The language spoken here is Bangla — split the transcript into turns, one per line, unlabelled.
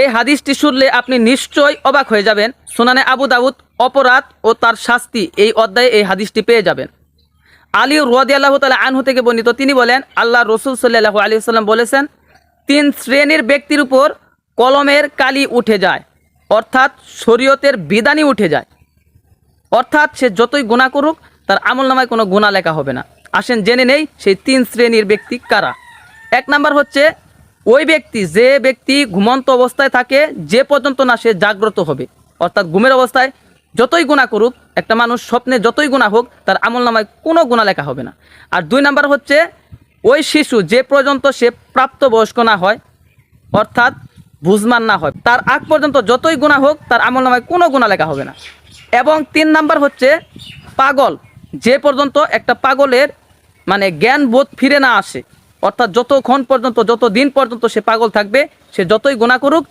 এই হাদিসটি শুনলে আপনি নিশ্চয়ই অবাক হয়ে যাবেন। সুনানে আবু দাউদ অপরাধ ও তার শাস্তি এই অধ্যায়ে এই হাদিসটি পেয়ে যাবেন। আলী রাদিয়াল্লাহু তাআলা আনহু থেকে বর্ণিত, তিনি বলেন, আল্লাহ রসুল সাল্লাল্লাহু আলাইহি ওয়াসাল্লাম বলেছেন, 3 শ্রেণীর ব্যক্তির উপর কলমের কালি উঠে যায়, অর্থাৎ শরীয়তের বিধানই উঠে যায়। অর্থাৎ সে যতই গুনাহ করুক তার আমলনামায় কোনো গুনাহ লেখা হবে না। আসেন জেনে নেই সেই 3 শ্রেণীর ব্যক্তি কারা। 1 নাম্বার হচ্ছে ওই ব্যক্তি যে ব্যক্তি ঘুমন্ত অবস্থায় থাকে যে পর্যন্ত না সে জাগ্রত হবে। অর্থাৎ ঘুমের অবস্থায় যতই গুনাহ করুক, একটা মানুষ স্বপ্নে যতই গুনাহ হোক তার আমলনামায় কোনো গুনাহ লেখা হবে না। আর 2 নাম্বার হচ্ছে ওই শিশু যে পর্যন্ত সে প্রাপ্তবয়স্ক না হয়, অর্থাৎ বুঝমান না হয়, তার আগ পর্যন্ত যতই গুনাহ হোক তার আমলনামায় কোনো গুনাহ লেখা হবে না। এবং 3 নাম্বার হচ্ছে পাগল, যে পর্যন্ত একটা পাগলের মানে জ্ঞান বোধ ফিরে না আসে, অর্থাৎ যতক্ষণ পর্যন্ত যত দিন পর্যন্ত সে পাগল থাকবে, সে যতই গুনাহ করুক